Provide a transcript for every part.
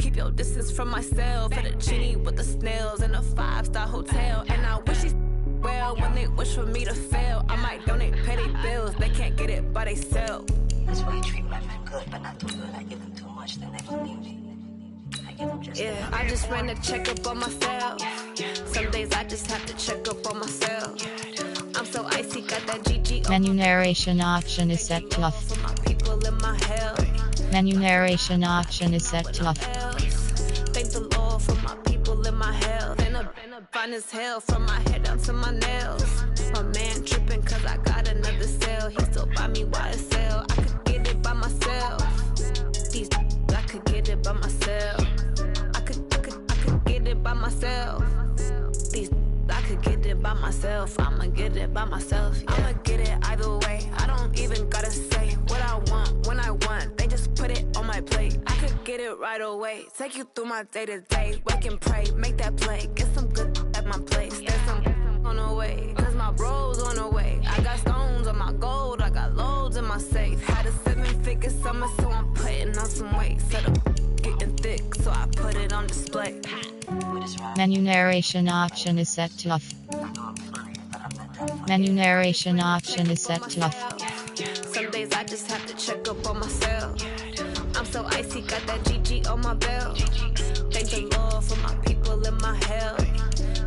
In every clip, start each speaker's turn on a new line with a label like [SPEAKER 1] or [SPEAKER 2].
[SPEAKER 1] keep your distance from myself. For the genie with the snails in a 5-star hotel. And I wish these well when they wish for me to fail. I might donate petty bills, they can't get it by themselves.
[SPEAKER 2] That's why you treat my men good, but not too good. I give them too much, then they believe me. I give them just
[SPEAKER 1] yeah, I just ran a checkup on myself. Some days I just have to check up on myself. I'm so icy, got that GG.
[SPEAKER 3] Menu narration option is set to off.
[SPEAKER 1] For my people in my health.
[SPEAKER 3] Menu narration option is set to off.
[SPEAKER 1] Thank the Lord for my people in my health. And I've been fine as hell from my head down to my nails. My man tripping cause I got another sale. He still buy me YSL. I could get it by myself. These I could get it by myself. I could get it by myself. These I could get it by myself. I'ma get it by myself. Yeah. I'ma get it either way. I don't even gotta say what I want when I want. They just put it on my plate. I could get it right away. Take you through my day to day. Wake and pray, make that play. Get some good at my place. There's some on the way. Cause my bros on the way. I got stones on my gold. I got loads in my safe. Had a 7-figure summer, so I'm putting on some weight. Set up getting thick, so I put it on display.
[SPEAKER 3] Menu narration option is set to off. Menu narration option is set to off.
[SPEAKER 1] Some days I just have to check up on myself. I'm so icy, got that GG on my belt. Thank the Lord for my people in my health.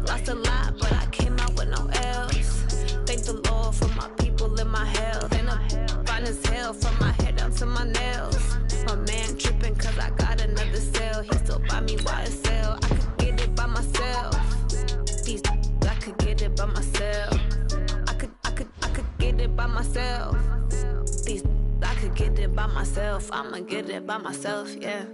[SPEAKER 1] Lost a lot, but I came out with no else. Thank the Lord for my people in my health. And I'm fine as hell from my head down to my nails. My man tripping cause I got another sale. He still buy me YSL. I could get it by myself. These I could get it by myself. I could get it by myself. These I could get it by myself. I'ma get it by myself, yeah.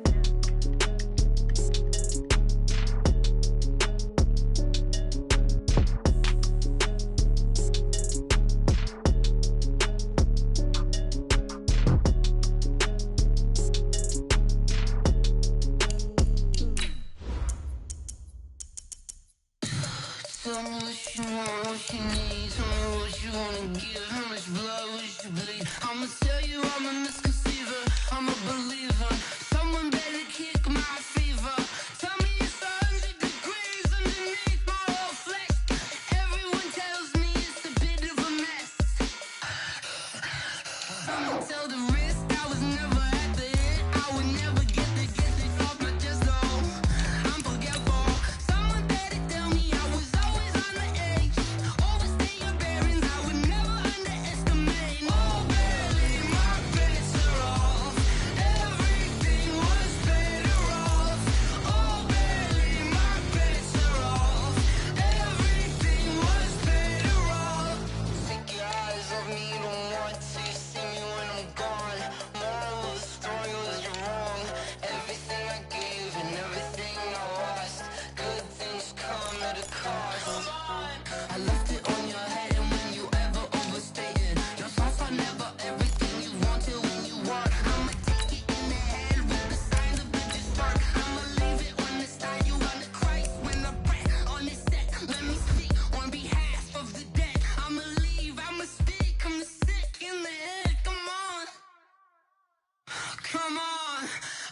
[SPEAKER 4] Tell me what you want, what you need. Tell me what you wanna give. How much blood would you bleed? I'ma tell you I'm a misconceiver. I'm a believer. Someone better kick my fever. Tell me it's 100 degrees underneath my whole flesh. Everyone tells me it's a bit of a mess. Someone tell the risk I was never at the hit. I would never get it off my chest though. I'm forgetful. Someone better tell me I was always on the edge. Overstay your bearings, I would never underestimate. Oh baby, my bets are off. Everything was better off. Oh baby, my bets are off. Everything was better off. Take your eyes off me, you don't want to see me when I'm gone. Moral of the story was you're wrong. Everything I gave and everything I lost. Good things come at a cost. I left it on your head, and when you ever overstated, your thoughts are never everything you wanted when you want. I'ma take it in the head with the signs of the destruct. I'ma leave it on the side. You on the Christ when I pray on this set. Let me speak on behalf of the dead. I'ma leave, I'ma speak. I'm the sick in the head. Come on, come on.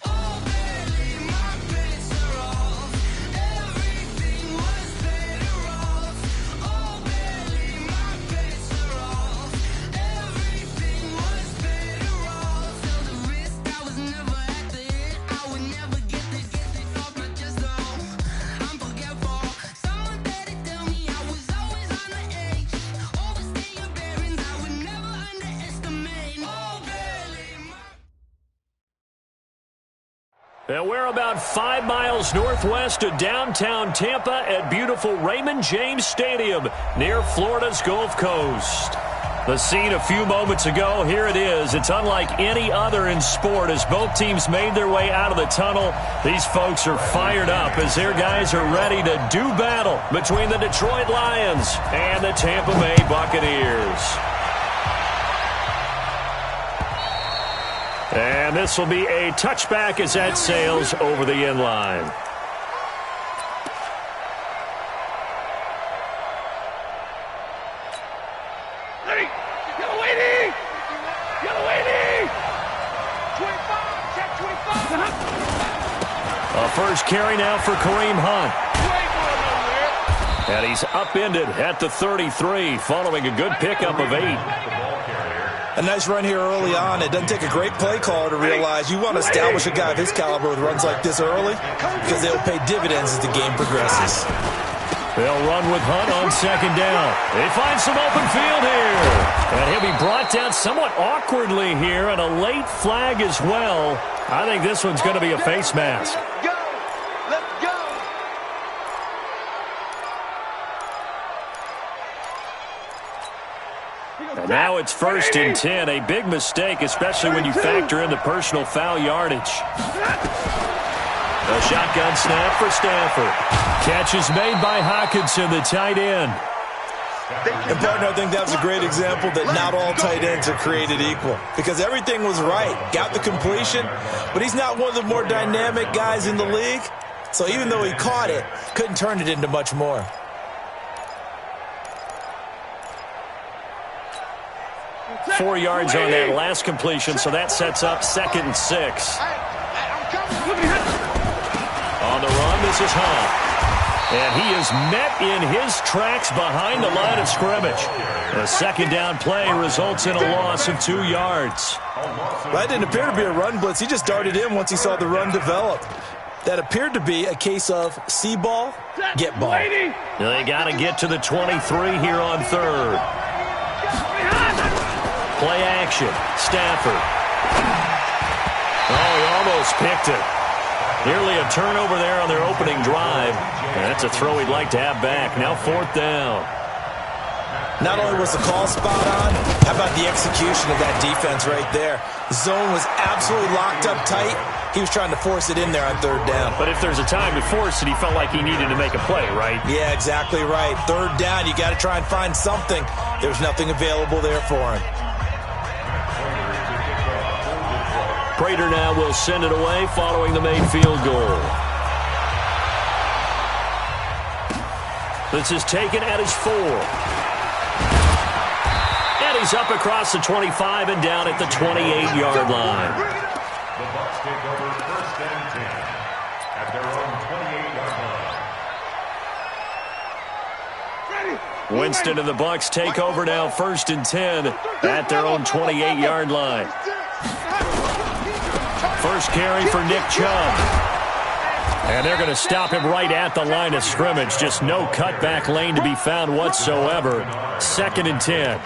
[SPEAKER 4] Oh baby, my bets are off. Everything was better off. Oh baby, my bets are off. Everything was better off. Tell the risk I was never at the hit. I would never get it off my chest though. I'm forgetful. Someone better tell me I was always on the edge. Overstay your bearings, I would never underestimate. Oh baby, my
[SPEAKER 5] And we're about 5 miles northwest of downtown Tampa at beautiful Raymond James Stadium near Florida's Gulf Coast. The scene a few moments ago, here it is. It's unlike any other in sport as both teams made their way out of the tunnel. These folks are fired up as their guys are ready to do battle between the Detroit Lions and the Tampa Bay Buccaneers. And this will be a touchback as that sails over the end line.
[SPEAKER 6] Yellow 80! Yellow 80! 25, check 25!
[SPEAKER 5] A first carry now for Kareem Hunt. And he's upended at the 33 following a good pickup of 8.
[SPEAKER 7] A nice run here early on. It doesn't take a great play caller to realize you want to establish a guy of his caliber with runs like this early because they'll pay dividends as the game progresses.
[SPEAKER 5] They'll run with Hunt on second down. They find some open field here. And he'll be brought down somewhat awkwardly here, and a late flag as well. I think this one's going to be a face mask. And now it's 1st and 10. A big mistake, especially when you factor in the personal foul yardage. A shotgun snap for Stafford. Catch is made by Hockenson, the tight end.
[SPEAKER 7] And, partner, I think that was a great example that not all tight ends are created equal. Because everything was right. Got the completion, but he's not one of the more dynamic guys in the league. So even though he caught it, couldn't turn it into much more.
[SPEAKER 5] Four yards on that last completion, so that sets up 2nd and 6. On the run, this is Hunt. And he is met in his tracks behind the line of scrimmage. The second down play results in a loss of 2 yards.
[SPEAKER 7] That didn't appear to be a run blitz. He just darted in once he saw the run develop. That appeared to be a case of see ball, get ball.
[SPEAKER 5] They got to get to the 23 here on 3rd. Play action. Stafford. Oh, he almost picked it. Nearly a turnover there on their opening drive. And that's a throw he'd like to have back. Now 4th down.
[SPEAKER 7] Not only was the call spot on, how about the execution of that defense right there? The zone was absolutely locked up tight. He was trying to force it in there on 3rd down.
[SPEAKER 5] But if there's a time to force it, he felt like he needed to make a play, right?
[SPEAKER 7] Yeah, exactly right. 3rd down, you got to try and find something. There's nothing available there for him.
[SPEAKER 5] Prater now will send it away following the made field goal. This is taken at his 4. And he's up across the 25 and down at the 28-yard line.
[SPEAKER 8] The Bucs take over 1st and 10 at their own 28-yard line.
[SPEAKER 5] Winston and the Bucs take over now 1st and 10 at their own 28-yard line. First carry for Nick Chubb. And they're going to stop him right at the line of scrimmage. Just no cutback lane to be found whatsoever. 2nd and 10.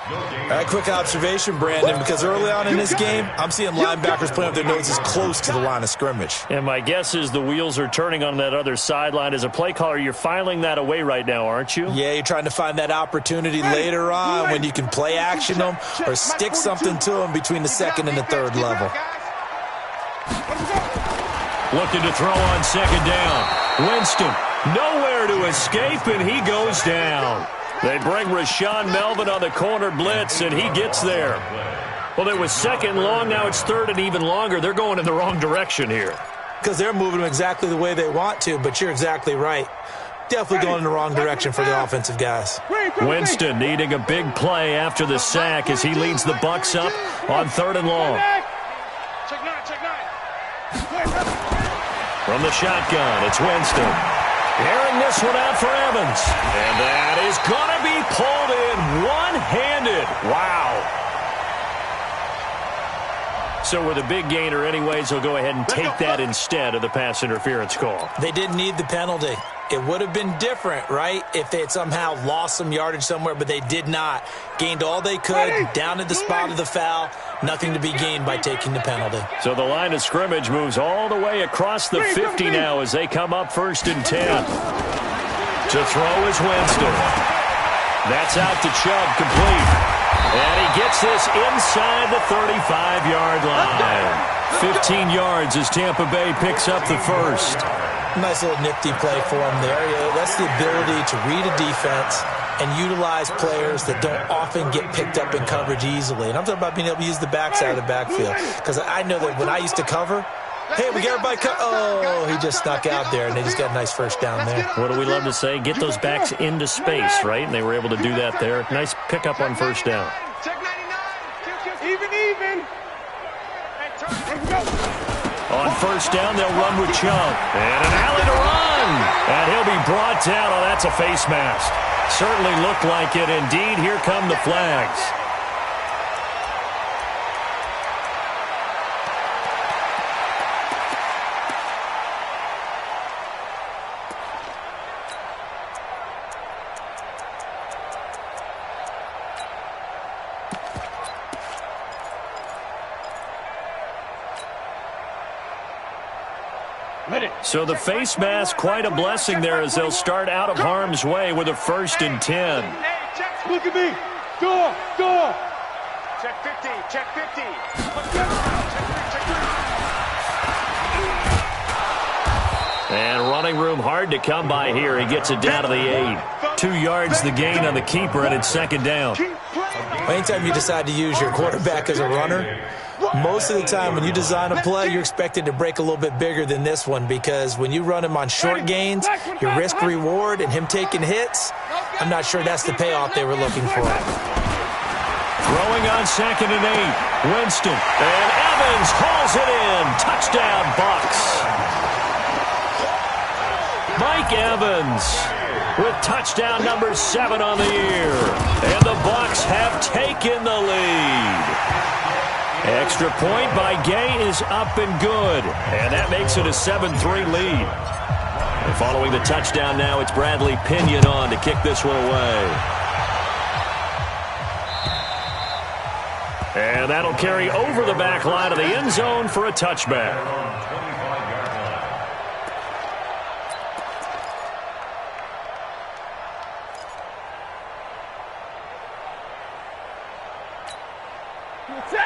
[SPEAKER 7] All right, quick observation, Brandon, because early on in this game, I'm seeing linebackers playing with their noses close to the line of scrimmage.
[SPEAKER 5] And my guess is the wheels are turning on that other sideline. As a play caller, you're filing that away right now, aren't you?
[SPEAKER 7] Yeah, you're trying to find that opportunity later on when you can play action them or stick something to them between the 2nd and the 3rd level.
[SPEAKER 5] Looking to throw on 2nd down. Winston, nowhere to escape, and he goes down. They bring Rashawn Melvin on the corner blitz, and he gets there. Well, it was 2nd long, now it's 3rd and even longer. They're going in the wrong direction here.
[SPEAKER 7] Because they're moving them exactly the way they want to, but you're exactly right. Definitely going in the wrong direction for the offensive guys.
[SPEAKER 5] Winston needing a big play after the sack as he leads the Bucs up on 3rd and long. From the shotgun, it's Winston. Airing this one out for Evans. And that is going to be pulled in one-handed. Wow. So with a big gainer anyways, they'll go ahead and take that instead of the pass interference call.
[SPEAKER 7] They didn't need the penalty. It would have been different, right, if they had somehow lost some yardage somewhere, but they did not. Gained all they could, down at the spot of the foul. Nothing to be gained by taking the penalty.
[SPEAKER 5] So the line of scrimmage moves all the way across the 50 now as they come up 1st and 10. To throw is Winston. That's out to Chubb, complete. And he gets this inside the 35-yard line. 15 yards as Tampa Bay picks up the 1st.
[SPEAKER 7] Nice little nifty play for him there. That's the ability to read a defense and utilize players that don't often get picked up in coverage easily. And I'm talking about being able to use the backside of the backfield. Because I know that when I used to cover, hey, we got everybody oh, he just snuck out there, and they just got a nice 1st down there.
[SPEAKER 5] What do we love to say? Get those backs into space, right? And they were able to do that there. Nice pickup on 1st down. On first down, they'll run with Chubb. And an alley to run. And he'll be brought down. Oh, that's a face mask. Certainly looked like it. Indeed, here come the flags. So the face mask, quite a blessing there as they'll start out of harm's way with a 1st and 10.
[SPEAKER 6] Look at me. Door. Check 50. Check 50.
[SPEAKER 5] And running room hard to come by here. He gets it down to the 8. 2 yards the gain on the keeper, and it's 2nd down.
[SPEAKER 7] Anytime you decide to use your quarterback as a runner, most of the time when you design a play, you're expected to break a little bit bigger than this one, because when you run him on short gains, your risk-reward and him taking hits, I'm not sure that's the payoff they were looking for.
[SPEAKER 5] Throwing on 2nd and 8. Winston. And Evans hauls it in. Touchdown, Bucks. Mike Evans with touchdown number 7 on the year. And the Bucks have taken the lead. Extra point by Gay is up and good. And that makes it a 7-3 lead. And following the touchdown now, it's Bradley Pinion on to kick this one away. And that'll carry over the back line of the end zone for a touchback.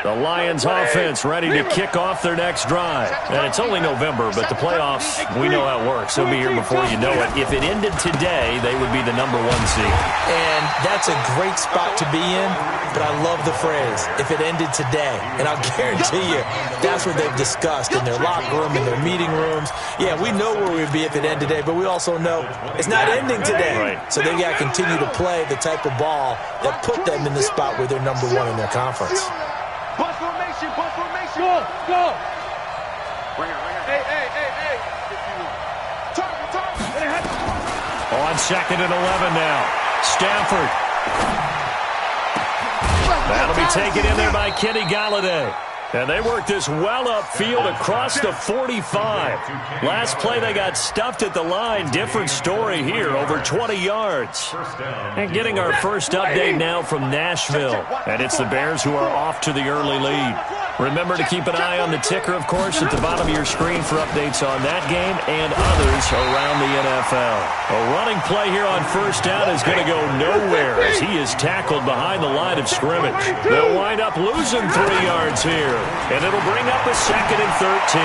[SPEAKER 5] The Lions offense ready to kick off their next drive. And it's only November, but the playoffs, we know how it works. They'll be here before you know it. If it ended today, they would be the number 1 seed.
[SPEAKER 7] And that's a great spot to be in, but I love the phrase, if it ended today. And I'll guarantee you, that's what they've discussed in their locker room, in their meeting rooms. Yeah, we know where we'd be if it ended today, but we also know it's not ending today.
[SPEAKER 5] Right.
[SPEAKER 7] So they've got to continue to play the type of ball that put them in the spot where they're number 1 in their conference.
[SPEAKER 6] Bus formation. Go. Hey. Target.
[SPEAKER 5] On 2nd and 11 now. Stafford. That'll be taken in there by Kenny Galladay. And they work this well upfield across the 45. Last play they got stuffed at the line. Different story here, over 20 yards. And getting our first update now from Nashville. And it's the Bears who are off to the early lead. Remember to keep an eye on the ticker, of course, at the bottom of your screen for updates on that game and others around the NFL. A running play here on first down is going to go nowhere as he is tackled behind the line of scrimmage. They'll wind up losing 3 yards here. And it'll bring up a 2nd and 13.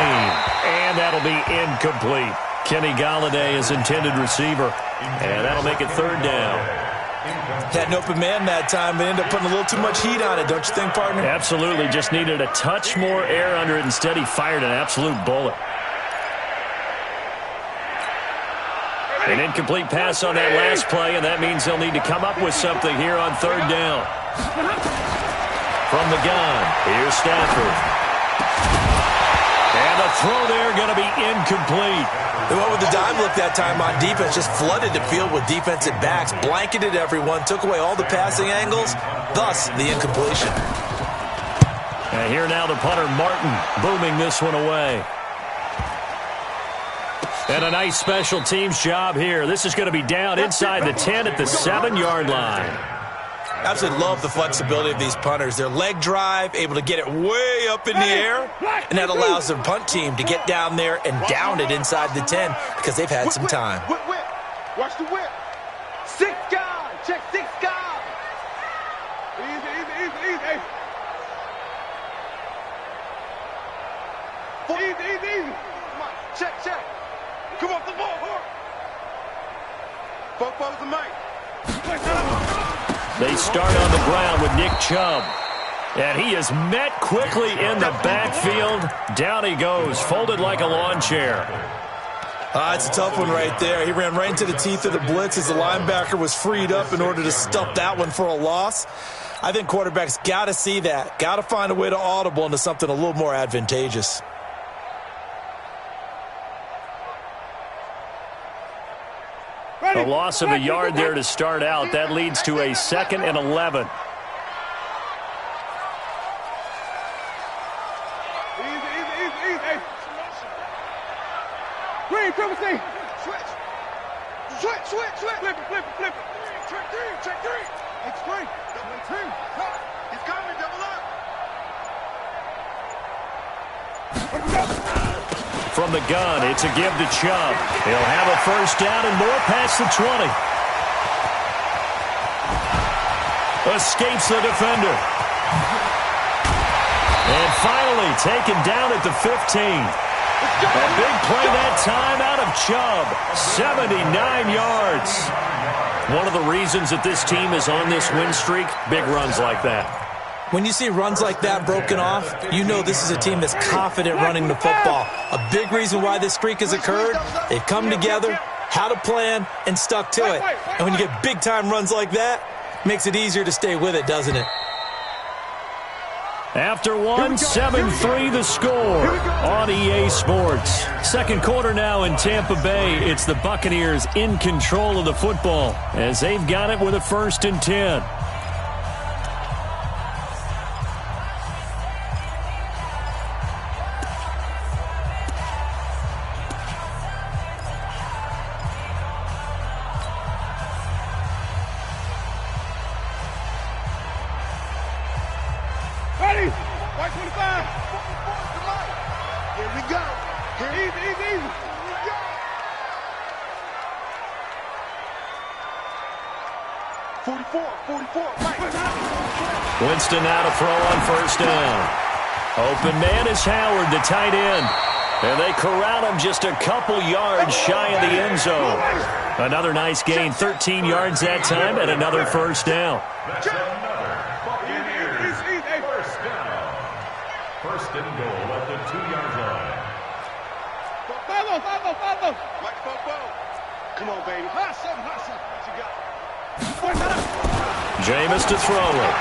[SPEAKER 5] And that'll be incomplete. Kenny Galladay is intended receiver. And that'll make it 3rd down.
[SPEAKER 7] Had an open man that time, but ended up putting a little too much heat on it, don't you think, partner?
[SPEAKER 5] Absolutely. Just needed a touch more air under it. Instead, he fired an absolute bullet. An incomplete pass on that last play, and that means they'll need to come up with something here on 3rd down. From the gun, here's Stafford. And the throw there going to be incomplete.
[SPEAKER 7] They went with the dime look that time on defense, just flooded the field with defensive backs, blanketed everyone, took away all the passing angles, thus the incompletion.
[SPEAKER 5] And here now the punter, Martin, booming this one away. And a nice special teams job here. This is going to be down inside the 10 at the 7-yard line.
[SPEAKER 7] Absolutely love the flexibility of these punters. Their leg drive, able to get it way up in the air, and that allows the punt team to get down there and down it inside the 10 because they've had some time.
[SPEAKER 6] Whip. Watch the whip. 6 guys. Check 6 guys. Easy. Easy. Come on. Check. Come off the ball. Four the mic.
[SPEAKER 5] They start on the ground with Nick Chubb. And he is met quickly in the backfield. Down he goes, folded like a lawn chair.
[SPEAKER 7] It's a tough one right there. He ran right into the teeth of the blitz as the linebacker was freed up in order to stuff that one for a loss. I think quarterbacks got to see that. Got to find a way to audible into something a little more advantageous.
[SPEAKER 5] A loss of a yard there to start out. That leads to a 2nd and 11.
[SPEAKER 6] Green, triple C. Switch. Flip it. Check three. It's three. Double team. He's coming, double up.
[SPEAKER 5] From the gun, it's a give to Chubb. He'll have a first down and more past the 20. Escapes the defender. And finally taken down at the 15. A big play that time out of Chubb. 79 yards. One of the reasons that this team is on this win streak, big runs like that.
[SPEAKER 7] When you see runs like that broken off, you know this is a team that's confident running the football. A big reason why this streak has occurred, they've come together, had a plan, and stuck to it. And when you get big-time runs like that, it makes it easier to stay with it, doesn't it?
[SPEAKER 5] After one, 7-3 the score on EA Sports. Second quarter now in Tampa Bay. It's the Buccaneers in control of the football as they've got it with a 1st and 10.
[SPEAKER 6] Ready? White 25. Here we go. Easy. Here we go. Forty-four. Right.
[SPEAKER 5] Winston now to throw on first down. Open man is Howard, the tight end. And they corral him just a couple yards shy of the end zone. Another nice gain, 13 yards that time, and another first down.
[SPEAKER 8] That's another Buccaneers first down. First and goal at the 2-yard line.
[SPEAKER 6] Follow. Mike Popo. Come on, baby. Hot seven. What you got?
[SPEAKER 5] Jameis to throw it.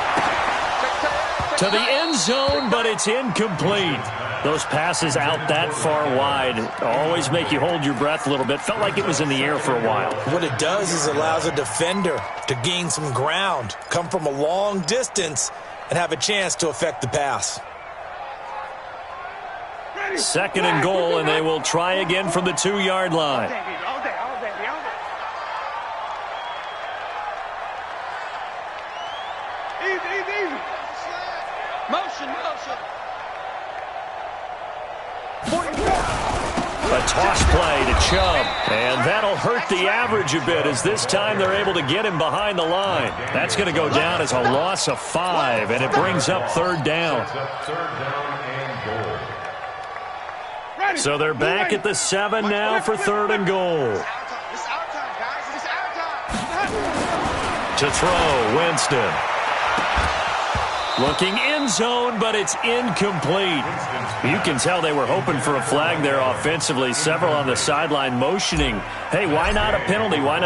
[SPEAKER 5] To the end zone, but it's incomplete. Those passes out that far wide always make you hold your breath a little bit. Felt like it was in the air for a while.
[SPEAKER 7] What it does is allows a defender to gain some ground, come from a long distance, and have a chance to affect the pass.
[SPEAKER 5] 2nd and goal, and they will try again from the 2-yard line.
[SPEAKER 6] All day. Easy. Motion.
[SPEAKER 5] A toss play to Chubb, and that'll hurt the average a bit as this time they're able to get him behind the line. That's going to go down as a loss of 5, and it brings up 3rd down. So they're back at the 7 now for 3rd and goal. To throw, Winston. Looking end zone, but it's incomplete. You can tell they were hoping for a flag there offensively. Several on the sideline motioning. Hey, why not a penalty? What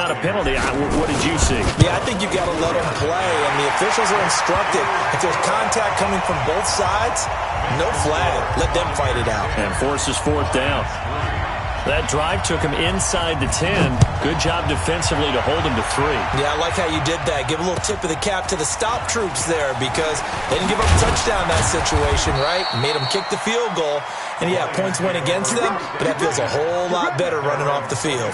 [SPEAKER 5] did you see?
[SPEAKER 7] Yeah, I think you got to let them play, and the officials are instructed. If there's contact coming from both sides, no flag. Let them fight it out.
[SPEAKER 5] And forces 4th down. That drive took him inside the 10. Good job defensively to hold him to 3.
[SPEAKER 7] Yeah, I like how you did that. Give a little tip of the cap to the stop troops there because they didn't give up a touchdown in that situation, right? Made them kick the field goal. And, yeah, points went against them, but that feels a whole lot better running off the field.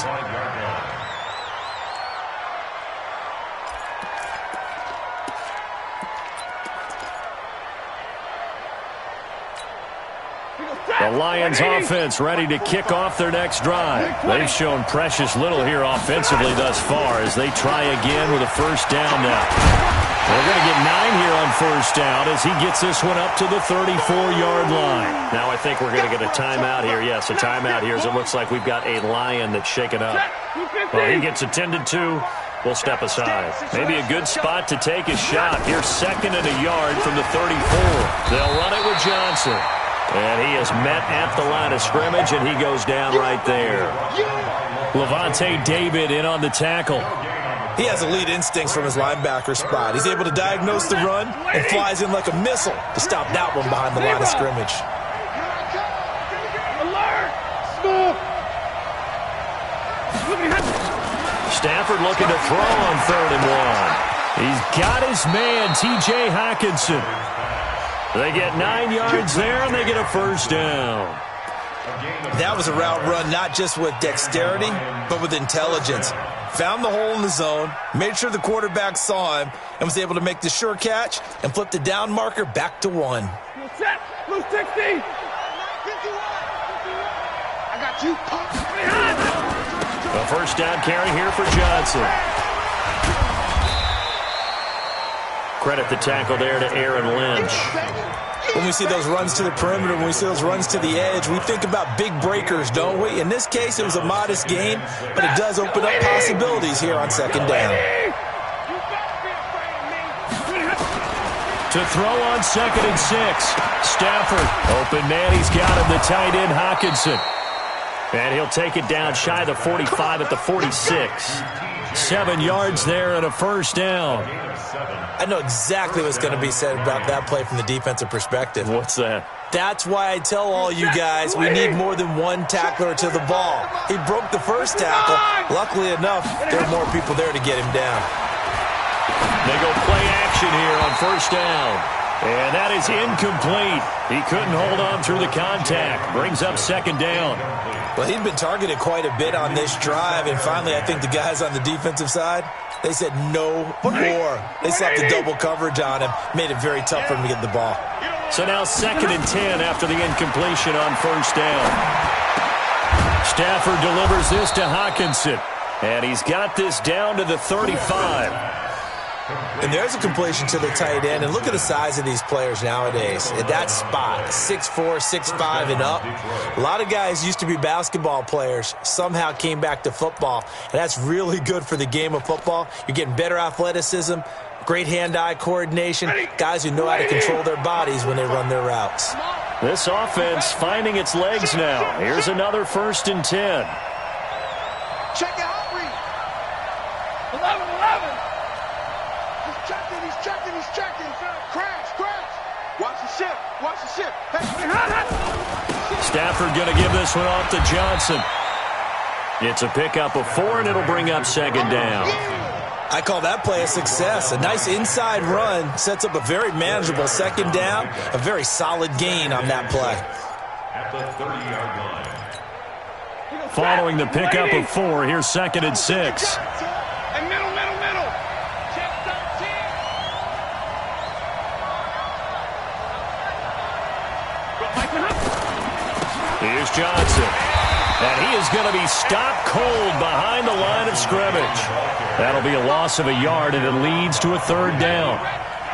[SPEAKER 5] The Lions offense ready to kick off their next drive. They've shown precious little here offensively thus far as they try again with a first down now. We're going to get 9 here on first down as he gets this one up to the 34-yard line. Now I think we're going to get a timeout here. Yes, a timeout here as it looks like we've got a Lion that's shaken up. Well, he gets attended to. We'll step aside. Maybe a good spot to take a shot. Here's 2nd and a yard from the 34. They'll run it with Johnson. And he is met at the line of scrimmage, and he goes down right there. Levante David in on the tackle.
[SPEAKER 7] He has elite instincts from his linebacker spot. He's able to diagnose the run and flies in like a missile to stop that one behind the line of scrimmage.
[SPEAKER 5] Stafford looking to throw on 3rd and 1. He's got his man, T.J. Hockenson. They get 9 yards there, and they get a first down.
[SPEAKER 7] That was a route run not just with dexterity, but with intelligence. Found the hole in the zone, made sure the quarterback saw him, and was able to make the sure catch and flip the down marker back to 1.
[SPEAKER 6] Blue 60. I got you.
[SPEAKER 5] A first down carry here for Johnson. Credit the tackle there to Aaron Lynch.
[SPEAKER 7] When we see those runs to the perimeter, when we see those runs to the edge, we think about big breakers, don't we? In this case, it was a modest gain, but it does open up possibilities here on 2nd down.
[SPEAKER 5] To throw on 2nd and 6. Stafford, open man, he's got him, the tight end Hockenson. And he'll take it down shy of the 45 at the 46. 7 yards there and a first down.
[SPEAKER 7] I know exactly what's going to be said about that play from the defensive perspective.
[SPEAKER 5] What's that?
[SPEAKER 7] That's why I tell all you guys we need more than one tackler to the ball. He broke the first tackle. Luckily enough, there are more people there to get him down.
[SPEAKER 5] They go play action here on first down. And that is incomplete. He couldn't hold on through the contact. Brings up 2nd down.
[SPEAKER 7] Well, he'd been targeted quite a bit on this drive, and finally I think the guys on the defensive side, they said no more. They slapped the double coverage on him, made it very tough for him to get the ball.
[SPEAKER 5] So now 2nd and 10 after the incompletion on first down. Stafford delivers this to Hockenson, and he's got this down to the 35.
[SPEAKER 7] And there's a completion to the tight end. And look at the size of these players nowadays. At that spot, 6'4", 6'5", and up. A lot of guys used to be basketball players, somehow came back to football. And that's really good for the game of football. You're getting better athleticism, great hand-eye coordination, guys who know how to control their bodies when they run their routes.
[SPEAKER 5] This offense finding its legs now. Here's another 1st and 10.
[SPEAKER 6] Check out read. 11. He's checking. Crash. Watch the ship. Hey.
[SPEAKER 5] Stafford going to give this one off to Johnson. It's a pickup of 4, and it'll bring up 2nd down.
[SPEAKER 7] I call that play a success. A nice inside run sets up a very manageable 2nd down, a very solid gain on that play.
[SPEAKER 8] At the 30-yard line.
[SPEAKER 5] Following the pickup of 4, here's 2nd and 6.
[SPEAKER 6] And middle. Check 13.
[SPEAKER 5] Here's Johnson. And he is going to be stopped cold behind the line of scrimmage. That'll be a loss of a yard, and it leads to a 3rd down.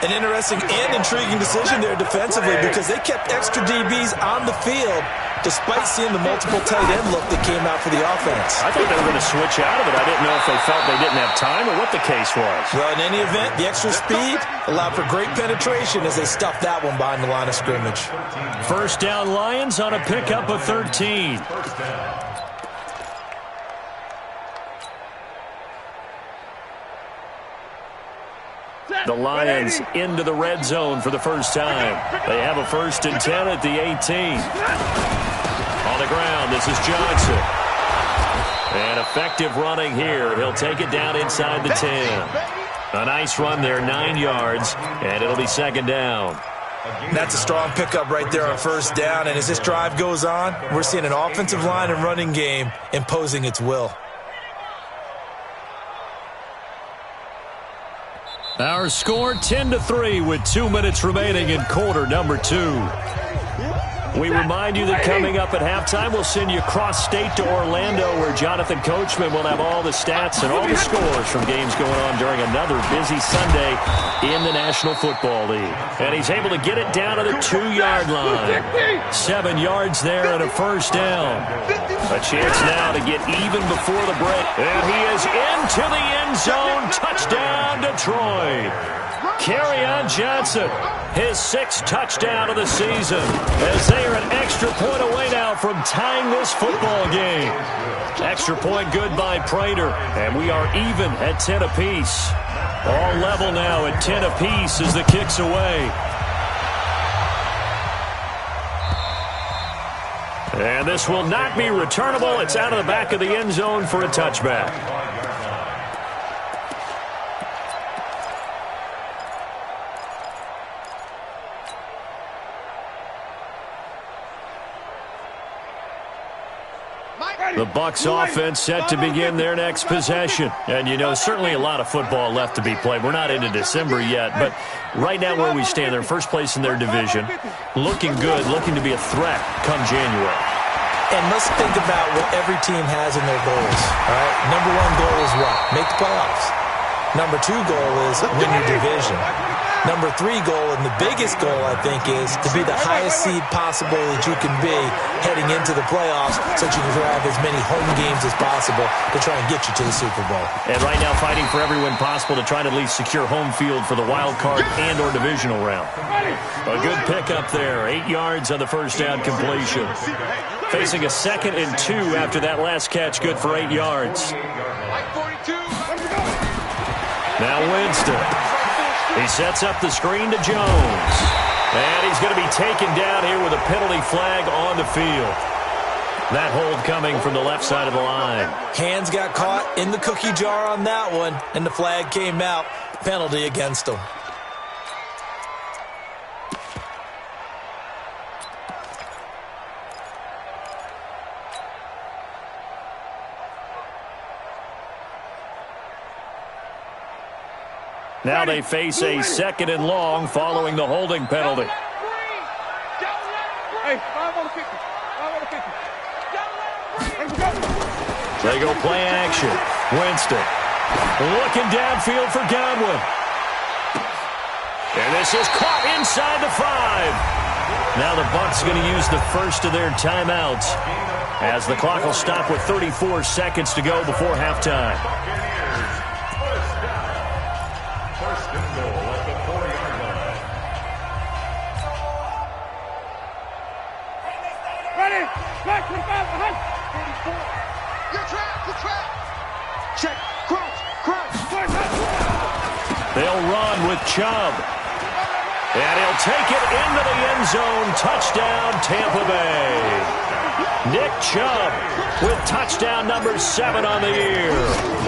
[SPEAKER 7] An interesting and intriguing decision there defensively because they kept extra DBs on the field despite seeing the multiple tight end look that came out for the offense.
[SPEAKER 5] I thought they were going to switch out of it. I didn't know if they felt they didn't have time or what the case was.
[SPEAKER 7] Well, in any event, the extra speed allowed for great penetration as they stuffed that one behind the line of scrimmage.
[SPEAKER 5] First down Lions on a pickup of 13. The Lions into the red zone for the first time. They have a 1st and 10 at the 18. On the ground, this is Johnson. And effective running here. He'll take it down inside the 10. A nice run there, 9 yards, and it'll be 2nd down.
[SPEAKER 7] That's a strong pickup right there on 1st down, and as this drive goes on, we're seeing an offensive line and running game imposing its will.
[SPEAKER 5] Our score 10-3 with 2 minutes remaining in quarter number 2. We remind you that coming up at halftime, we'll send you cross-state to Orlando, where Jonathan Coachman will have all the stats and all the scores from games going on during another busy Sunday in the National Football League. And he's able to get it down to the 2-yard line. 7 yards there and a first down. A chance now to get even before the break. And he is into the end zone. Touchdown, Detroit. Kerryon Johnson, his 6th touchdown of the season, as they are an extra point away now from tying this football game. Extra point good by Prater, and we are even at 10 apiece. All level now at 10 apiece as the kick's away. And this will not be returnable. It's out of the back of the end zone for a touchback. The Bucs offense set to begin their next possession. And, you know, certainly a lot of football left to be played. We're not into December yet, but right now where we stand, they're first place in their division. Looking good, looking to be a threat come January.
[SPEAKER 7] And let's think about what every team has in their goals, all right? Number one goal is what? Make the playoffs. Number two goal is win your division. Number three goal, and the biggest goal, I think, is to be the highest seed possible that you can be heading into the playoffs so that you can have as many home games as possible to try and get you to the Super Bowl.
[SPEAKER 5] And right now fighting for every win possible to try to at least secure home field for the wild card and or divisional round. A good pickup there. 8 yards on the first down completion. Facing a 2nd and 2 after that last catch, good for 8 yards. Now Winston. He sets up the screen to Jones. And he's going to be taken down here with a penalty flag on the field. That hold coming from the left side of the line.
[SPEAKER 7] Hands got caught in the cookie jar on that one, and the flag came out. Penalty against him.
[SPEAKER 5] Now they face a 2nd and long following the holding penalty. They go play action. Winston looking downfield for Godwin. And this is caught inside the 5. Now the Bucs going to use the first of their timeouts as the clock will stop with 34 seconds to go before halftime. They'll run with Chubb. And he'll take it into the end zone. Touchdown, Tampa Bay. Nick Chubb with touchdown number 7 on the year.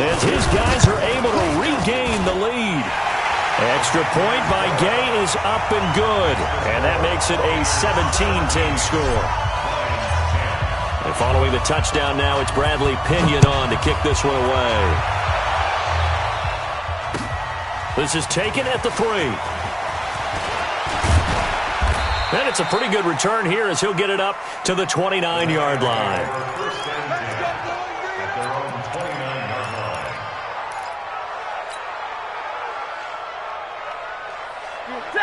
[SPEAKER 5] As his guys are able to regain the lead. Extra point by Gay is up and good. And that makes it a 17-10 score. And following the touchdown now, it's Bradley Pinion on to kick this one away. This is taken at the 3. And it's a pretty good return here as he'll get it up to the 29-yard line.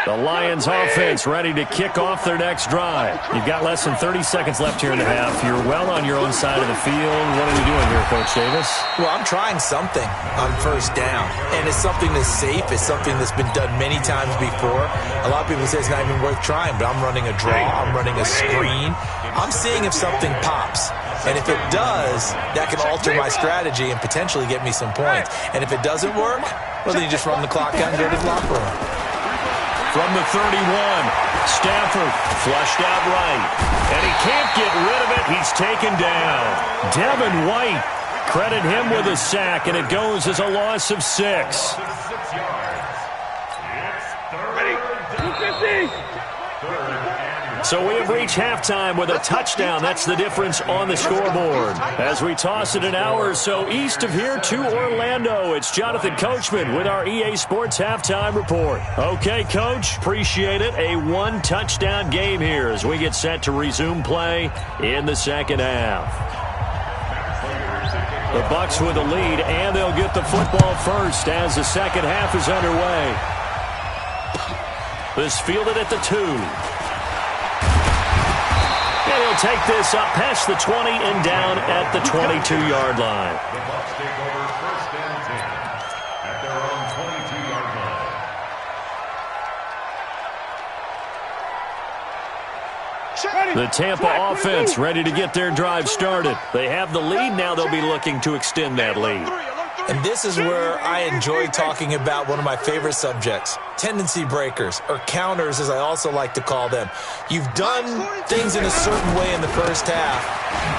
[SPEAKER 5] The Lions offense ready to kick off their next drive. You've got less than 30 seconds left here in the half. You're well on your own side of the field. What are you doing here, Coach Davis?
[SPEAKER 7] Well, I'm trying something on first down. And it's something that's safe. It's something that's been done many times before. A lot of people say it's not even worth trying, but I'm running a draw. I'm running a screen. I'm seeing if something pops. And if it does, that can alter my strategy and potentially get me some points. And if it doesn't work, well, then you just run the clock out and go to the locker room.
[SPEAKER 5] From the 31, Stafford flushed out right. And he can't get rid of it. He's taken down. Devin White, credit him with a sack, and it goes as a loss of 6. So we have reached halftime with a touchdown. That's the difference on the scoreboard. As we toss it an hour or so east of here to Orlando, it's Jonathan Coachman with our EA Sports Halftime Report. Okay, Coach, appreciate it. A 1-touchdown game here as we get set to resume play in the second half. The Bucs with the lead, and they'll get the football first as the second half is underway. This fielded at the 2. And he'll take this up past the 20 and down at the 22-yard line.
[SPEAKER 8] The Bucs take over first and 10 at their own 22-yard line.
[SPEAKER 5] The Tampa offense ready to get their drive started. They have the lead. Now they'll be looking to extend that lead.
[SPEAKER 7] And this is where I enjoy talking about one of my favorite subjects, tendency breakers, or counters as I also like to call them. You've done things in a certain way in the first half,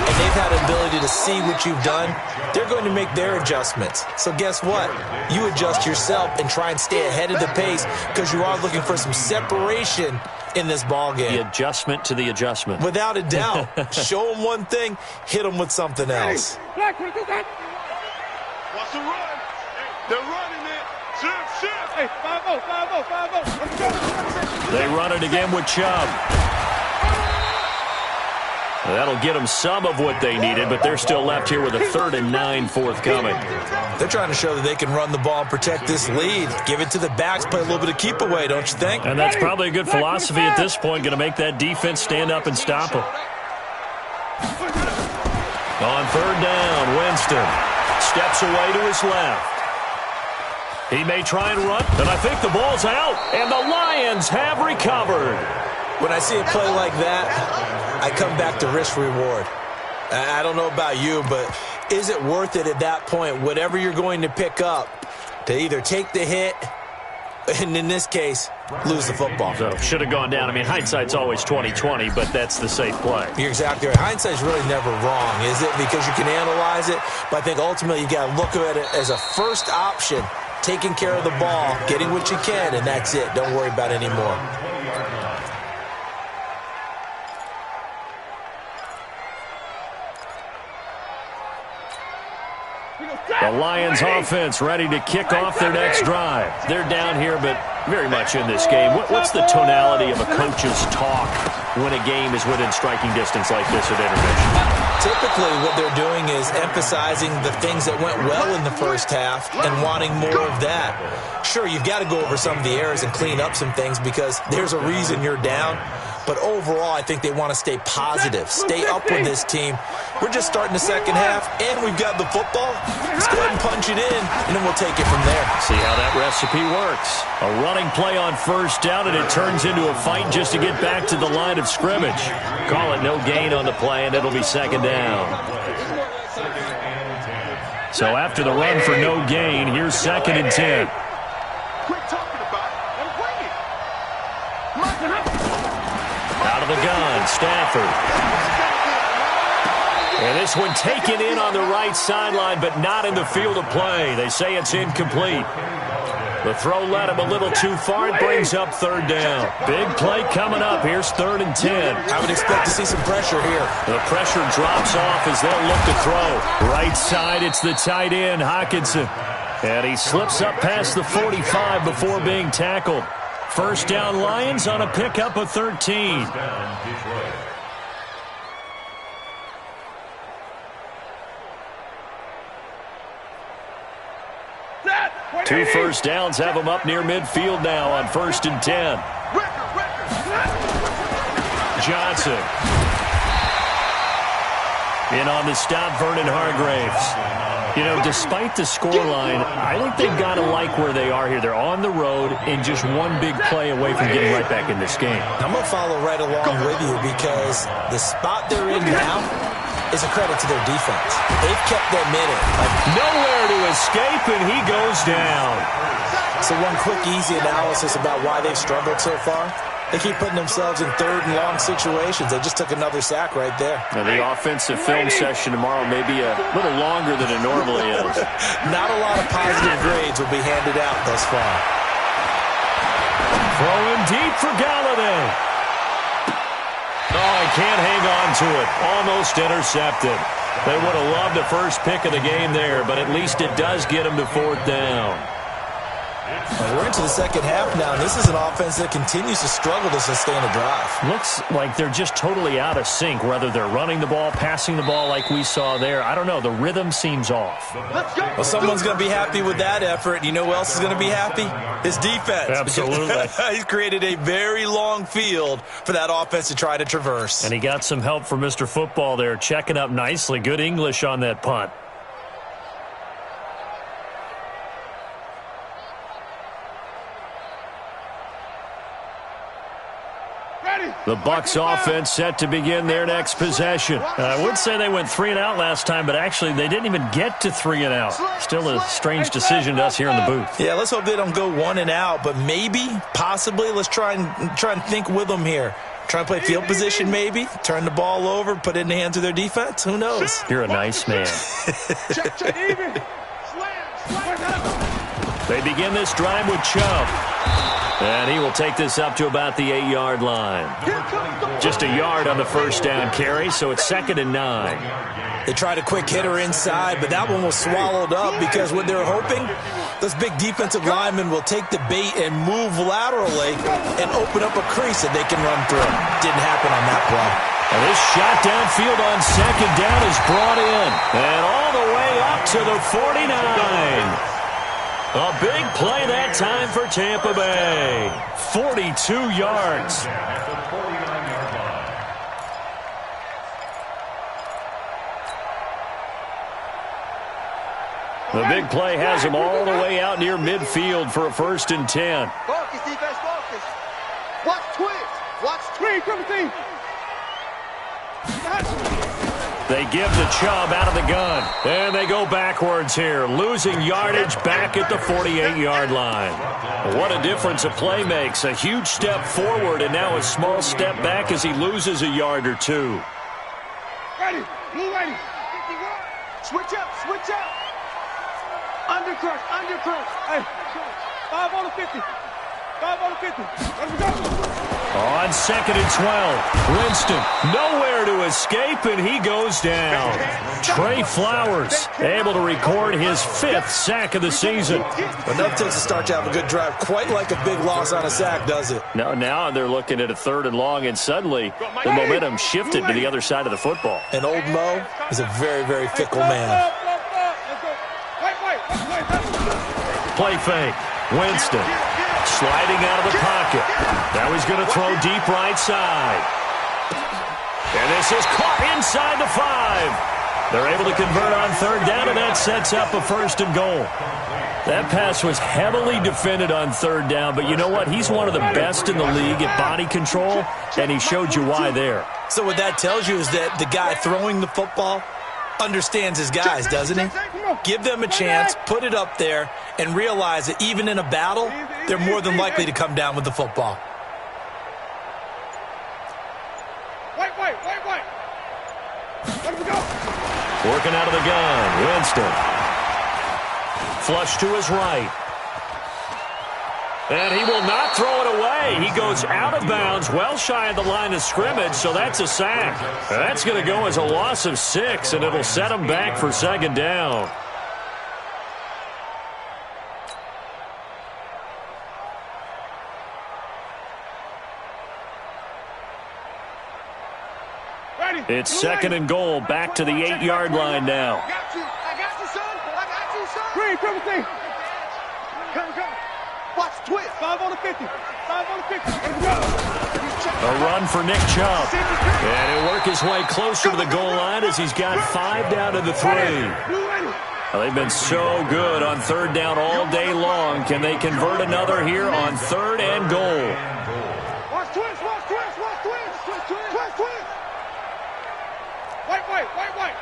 [SPEAKER 7] and they've had an ability to see what you've done. They're going to make their adjustments. So guess what? You adjust yourself and try and stay ahead of the pace because you are looking for some separation in this ball game.
[SPEAKER 5] The adjustment to the adjustment.
[SPEAKER 7] Without a doubt. Show them one thing, hit them with something else.
[SPEAKER 6] Watch the run. They're running it. Shift. Hey, 5-0, 5-0.
[SPEAKER 5] They run it again with Chubb. That'll get them some of what they needed, but they're still left here with a 3rd and 9 forthcoming.
[SPEAKER 7] They're trying to show that they can run the ball and protect this lead. Give it to the backs, play a little bit of keep away, don't you think?
[SPEAKER 5] And that's probably a good philosophy at this point, going to make that defense stand up and stop them. On 3rd down, Winston steps away to his left. He may try and run, and I think the ball's out, and the Lions have recovered.
[SPEAKER 7] When I see a play like that, I come back to risk-reward. I don't know about you, but is it worth it at that point, whatever you're going to pick up, to either take the hit, and in this case, lose the football?
[SPEAKER 5] So should have gone down. I mean, hindsight's always 20/20, but that's the safe play.
[SPEAKER 7] You're exactly right. Hindsight's really never wrong, is it? Because you can analyze it, but I think ultimately you got to look at it as a first option, taking care of the ball, getting what you can, and that's it. Don't worry about it anymore.
[SPEAKER 5] The Lions offense ready to kick off their next drive. They're down here, but very much in this game. What's the tonality of a coach's talk when a game is within striking distance like this at intermission?
[SPEAKER 7] Typically, what they're doing is emphasizing the things that went well in the first half and wanting more of that. Sure, you've got to go over some of the errors and clean up some things because there's a reason you're down. But overall, I think they want to stay positive, stay up with this team. We're just starting the second half, and we've got the football. Let's go ahead and punch it in, and then we'll take it from there.
[SPEAKER 5] See how that recipe works. A running play on 1st down, and it turns into a fight just to get back to the line of scrimmage. Call it no gain on the play, and it'll be 2nd down. So after the run for no gain, here's 2nd and 10.
[SPEAKER 6] Quit talking about it and bring it.
[SPEAKER 5] Out of the gun, Stafford. And this one taken in on the right sideline, but not in the field of play. They say it's incomplete. The throw led him a little too far. It brings up 3rd down. Big play coming up. Here's 3rd and 10.
[SPEAKER 7] I would expect to see some pressure here.
[SPEAKER 5] The pressure drops off as they'll look to throw. Right side, it's the tight end, Hockenson. And he slips up past the 45 before being tackled. 1st down, Lions on a pickup of 13. 2 first downs have them up near midfield now on 1st and 10. Johnson. In on the stop, Vernon Hargreaves. You know, despite the scoreline, I think they've got to like where they are here. They're on the road and just one big play away from getting right back in this game.
[SPEAKER 7] I'm going to follow right along with you because the spot they're in now is a credit to their defense. They've kept them in it.
[SPEAKER 5] Nowhere to escape, and he goes down.
[SPEAKER 7] So one quick, easy analysis about why they've struggled so far. They keep putting themselves in 3rd and long situations. They just took another sack right there.
[SPEAKER 5] Now, the offensive film session tomorrow may be a little longer than it normally is.
[SPEAKER 7] Not a lot of positive grades will be handed out thus far.
[SPEAKER 5] Throwing deep for Galladay. Oh, he can't hang on to it. Almost intercepted. They would have loved the first pick of the game there, but at least it does get them to 4th down.
[SPEAKER 7] We're into the second half now, and this is an offense that continues to struggle to sustain a drive.
[SPEAKER 5] Looks like they're just totally out of sync, whether they're running the ball, passing the ball like we saw there. I don't know. The rhythm seems off.
[SPEAKER 7] Well, someone's going to be happy with that effort. You know who else is going to be happy? His defense.
[SPEAKER 5] Absolutely.
[SPEAKER 7] He's created a very long field for that offense to try to traverse.
[SPEAKER 5] And he got some help from Mr. Football there, checking up nicely. Good English on that punt.
[SPEAKER 6] Ready.
[SPEAKER 5] The Bucs offense set to begin their next possession. I would say they went 3 and out last time, but actually they didn't even get to 3 and out. Still a strange decision to us here in the booth.
[SPEAKER 7] Yeah, let's hope they don't go 1 and out, but maybe, possibly, let's try and think with them here. Try and play field position maybe, turn the ball over, put it in the hands of their defense. Who knows?
[SPEAKER 5] You're a nice man. They begin this drive with Chubb. And he will take this up to about the 8-yard line. Just a yard on the first down carry, so it's 2nd and 9.
[SPEAKER 7] They tried a quick hitter inside, but that one was swallowed up because what they're hoping, this big defensive lineman will take the bait and move laterally and open up a crease that they can run through. Didn't happen on that play.
[SPEAKER 5] And this shot downfield on 2nd down is brought in. And all the way up to the 49. A big play that time for Tampa Bay. 42 yards.
[SPEAKER 8] At the 49-yard line.
[SPEAKER 5] The big play has him all the way out near midfield for a 1st and 10.
[SPEAKER 6] Focus, defense, focus. Watch twins. Watch twins. Come
[SPEAKER 5] They give the Chubb out of the gun. And they go backwards here, losing yardage back at the 48-yard line. What a difference a play makes. A huge step forward and now a small step back as he loses a yard or two.
[SPEAKER 6] Ready. Move ready. Switch up. Switch up. Undercrush. Undercrush. Hey. 5 on the 50. 5 on the 50. Let me go.
[SPEAKER 5] On 2nd and 12, Winston nowhere to escape, and he goes down. Trey Flowers able to record his 5th sack of the season.
[SPEAKER 7] Enough takes to start to have a good drive. Quite like a big loss on a sack, does it?
[SPEAKER 5] Now they're looking at a 3rd and long, and suddenly the momentum shifted to the other side of the football.
[SPEAKER 7] And old Mo is a very, very fickle man.
[SPEAKER 5] Play fake. Winston sliding out of the pocket. Now he's going to throw deep right side. And this is caught inside the 5. They're able to convert on 3rd down, and that sets up a 1st and goal. That pass was heavily defended on 3rd down, but you know what? He's one of the best in the league at body control, and he showed you why there.
[SPEAKER 7] So what that tells you is that the guy throwing the football understands his guys, doesn't he? Give them a chance, put it up there, and realize that even in a battle, they're more than likely to come down with the football.
[SPEAKER 6] Wait. Let me go.
[SPEAKER 5] Working out of the gun, Winston. Flush to his right. And he will not throw it away. He goes out of bounds, well shy of the line of scrimmage, so that's a sack. That's going to go as a loss of 6, and it'll set him back for 2nd down. It's 2nd and goal, back to the 8-yard line now.
[SPEAKER 6] I got you, son. I got you, son. Green, triple T. Come. Watch twist. 5 on the 50. 5 on the 50. Let's go.
[SPEAKER 5] A run for Nick Chubb. And he'll work his way closer to the goal line as he's got 5 down to the 3. Well, they've been so good on 3rd down all day long. Can they convert another here on 3rd and goal?
[SPEAKER 6] Watch twist. Wait.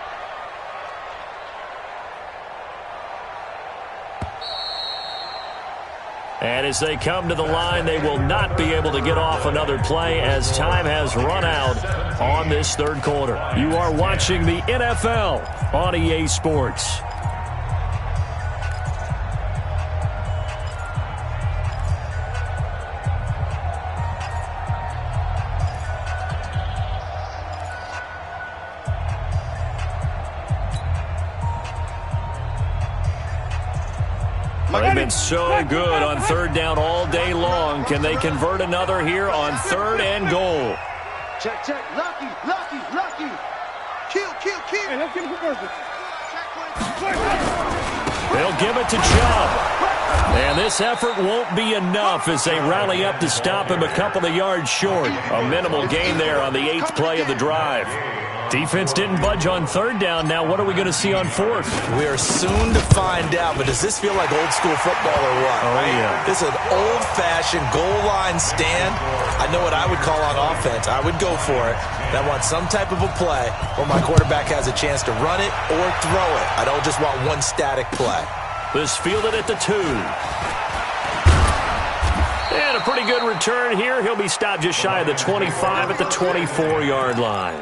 [SPEAKER 5] And as they come to the line, they will not be able to get off another play as time has run out on this 3rd quarter. You are watching the NFL on EA Sports. They've been so good on 3rd down all day long. Can they convert another here on 3rd and goal?
[SPEAKER 6] Check. Lucky. Kill. Hey, let's get him for
[SPEAKER 5] They'll give it to Chubb. And this effort won't be enough as they rally up to stop him a couple of yards short. A minimal gain there on the 8th play of the drive. Defense didn't budge on third down. Now what are we going to see on fourth?
[SPEAKER 7] We are soon to find out, but does this feel like old school football or what?
[SPEAKER 5] Oh,
[SPEAKER 7] right?
[SPEAKER 5] yeah.
[SPEAKER 7] This is an old-fashioned goal line stand. I know what I would call on offense. I would go for it. And I want some type of a play where my quarterback has a chance to run it or throw it. I don't just want one static play.
[SPEAKER 5] This fielded at the 2. And a pretty good return here. He'll be stopped just shy of the 25 at the 24-yard line.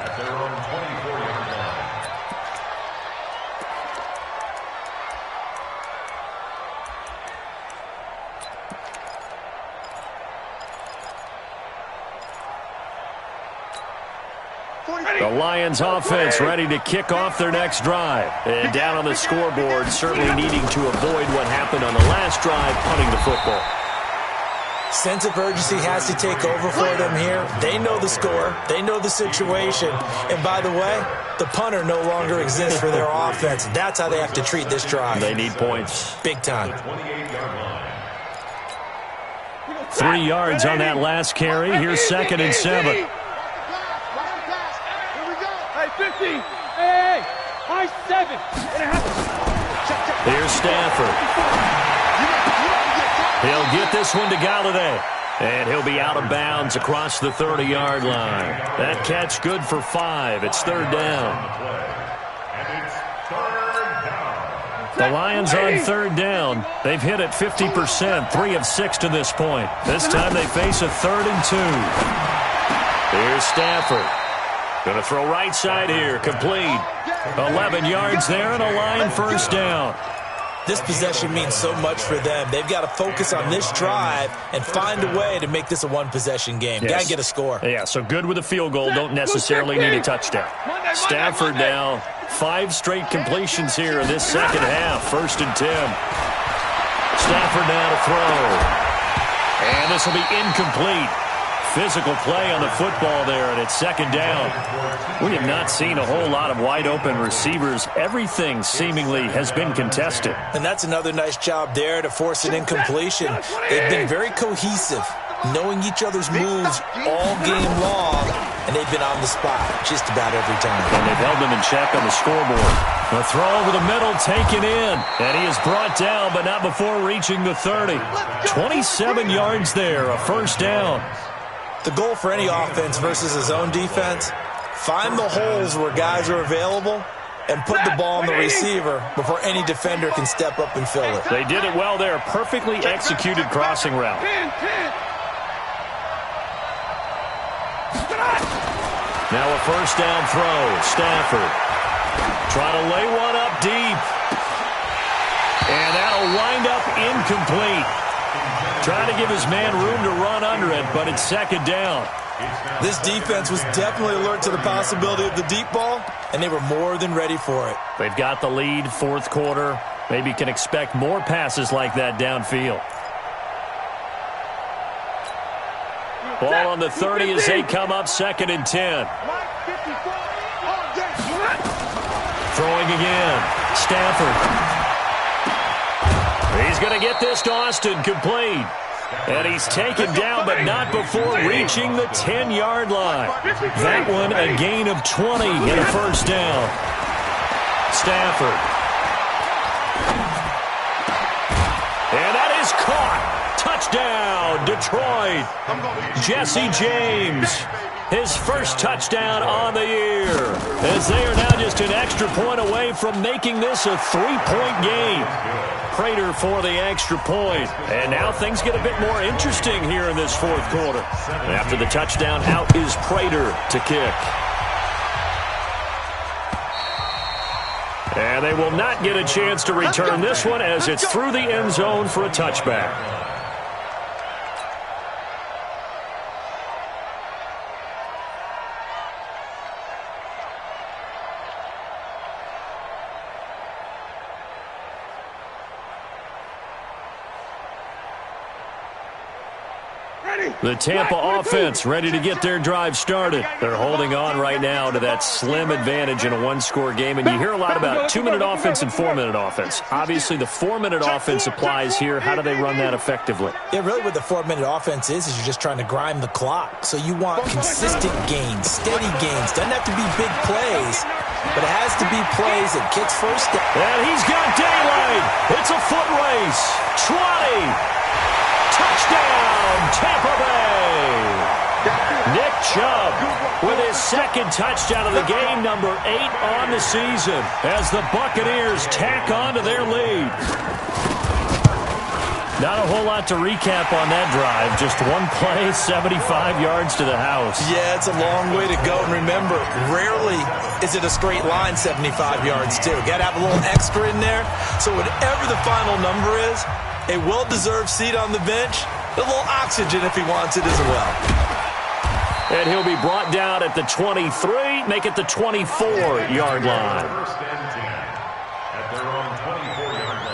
[SPEAKER 5] The Lions offense ready to kick off their next drive. And down on the scoreboard, certainly needing to avoid what happened on the last drive, punting the football.
[SPEAKER 7] Sense of urgency has to take over for them here. They know the score. They know the situation. And by the way, the punter no longer exists for their offense. That's how they have to treat this drive.
[SPEAKER 5] They need points.
[SPEAKER 7] Big time.
[SPEAKER 5] 3 yards on that last carry. Here's 2nd and 7.
[SPEAKER 6] Hey, 50. Hey, high 7.
[SPEAKER 5] Here's Stafford. He'll get this one to Galladay. And he'll be out of bounds across the 30-yard line. That catch good for 5. It's 3rd down. The Lions on 3rd down. They've hit it 50%, 3 of 6 to this point. This time they face a 3rd and 2. Here's Stafford. Going to throw right side here, complete. 11 yards there and a Lion 1st down.
[SPEAKER 7] This possession means so much for them. They've got to focus on this drive and find a way to make this a one-possession game.
[SPEAKER 5] Yes.
[SPEAKER 7] Got to get a score.
[SPEAKER 5] Yeah, so good with a field goal. Don't necessarily need a touchdown. Stafford now, 5 straight completions here in this second half. 1st and 10. Stafford now to throw. And this will be incomplete. Physical play on the football there, and it's 2nd down. We have not seen a whole lot of wide-open receivers. Everything seemingly has been contested.
[SPEAKER 7] And that's another nice job there to force an incompletion. They've been very cohesive, knowing each other's moves all game long, and they've been on the spot just about every time.
[SPEAKER 5] And they've held them in check on the scoreboard. The throw over the middle taken in, and he is brought down, but not before reaching the 30. 27 yards there, a 1st down.
[SPEAKER 7] The goal for any offense versus his own defense, find the holes where guys are available and put the ball on the receiver before any defender can step up and fill it.
[SPEAKER 5] They did it well there. Perfectly executed crossing route. Now a 1st down throw. Stafford trying to lay one up deep. And that'll wind up incomplete. Trying to give his man room to run under it, but it's 2nd down.
[SPEAKER 7] This defense was definitely alert to the possibility of the deep ball, and they were more than ready for it.
[SPEAKER 5] They've got the lead, 4th quarter. Maybe can expect more passes like that downfield. Ball on the 30 as they come up, 2nd and 10. Throwing again. Stafford. He's going to get this to Austin, complete. And he's taken down, but not before reaching the 10-yard line. That one a gain of 20 and a 1st down. Stafford. And that is caught. Touchdown, Detroit. Jesse James. His 1st touchdown on the year. As they are now just an extra point away from making this a 3-point game. Prater for the extra point. And now things get a bit more interesting here in this 4th quarter. After the touchdown, out is Prater to kick. And they will not get a chance to return this one as it's through the end zone for a touchback. The Tampa offense ready to get their drive started. They're holding on right now to that slim advantage in a one-score game, and you hear a lot about 2-minute offense and 4-minute offense. Obviously, the 4-minute offense applies here. How do they run that effectively?
[SPEAKER 7] Yeah, really what the 4-minute offense is you're just trying to grind the clock. So you want consistent gains, steady gains. Doesn't have to be big plays, but it has to be plays that kicks first down.
[SPEAKER 5] And he's got daylight. It's a foot race. 20. Touchdown, Tampa Bay. Nick Chubb with his second touchdown of the game, number 8 on the season, as the Buccaneers tack on to their lead. Not a whole lot to recap on that drive. Just one play, 75 yards to the house.
[SPEAKER 7] Yeah, it's a long way to go. And remember, rarely is it a straight line 75 yards, too. Got to have a little extra in there. So whatever the final number is, a well-deserved seat on the bench, a little oxygen if he wants it as well.
[SPEAKER 5] And he'll be brought down at the 23, make it the 24-yard line.
[SPEAKER 8] First and 10 at their own 24-yard line.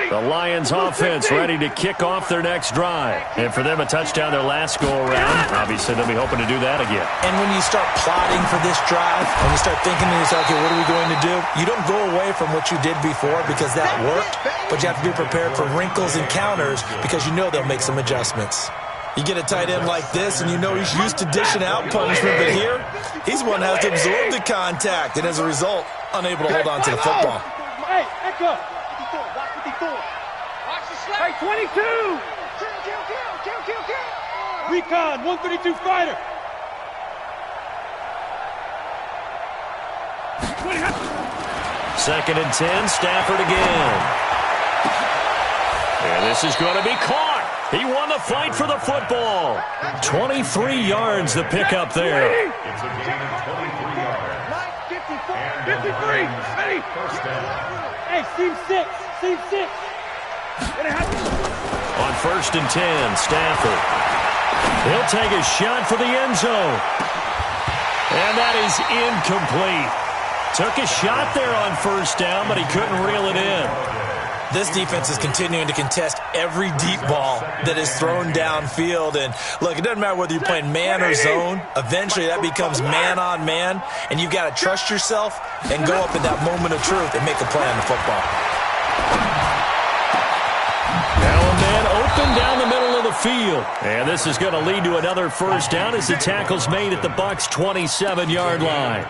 [SPEAKER 5] The Lions offense ready to kick off their next drive. And for them, a touchdown their last go-around. Obviously, they'll be hoping to do that again.
[SPEAKER 7] And when you start plotting for this drive, when you start thinking to yourself, okay, what are we going to do? You don't go away from what you did before because that worked, but you have to be prepared for wrinkles and counters because you know they'll make some adjustments. You get a tight end like this, and you know he's used to dishing out punishment, but here, he's one that has to absorb the contact, and as a result, unable to hold on to the football.
[SPEAKER 6] Hey, echo. 54, watch 54. Watch the slap. Hey, 22. Kill. Recon, 132 fighter.
[SPEAKER 5] 2nd and 10, Stafford again. And this is going to be caught. He won the fight for the football. 23 yards the pickup there.
[SPEAKER 8] It's a gain of 23 yards.
[SPEAKER 6] 53. Ready.
[SPEAKER 8] First down.
[SPEAKER 6] Hey, seam 6.
[SPEAKER 5] On 1st and 10, Stafford. He'll take a shot for the end zone. And that is incomplete. Took a shot there on 1st down, but he couldn't reel it in.
[SPEAKER 7] This defense is continuing to contest every deep ball that is thrown downfield. And, look, it doesn't matter whether you're playing man or zone. Eventually, that becomes man on man. And you've got to trust yourself and go up in that moment of truth and make a play on the football.
[SPEAKER 5] Now a man open down the middle of the field. And this is going to lead to another 1st down as the tackle's made at the Bucs' 27-yard line.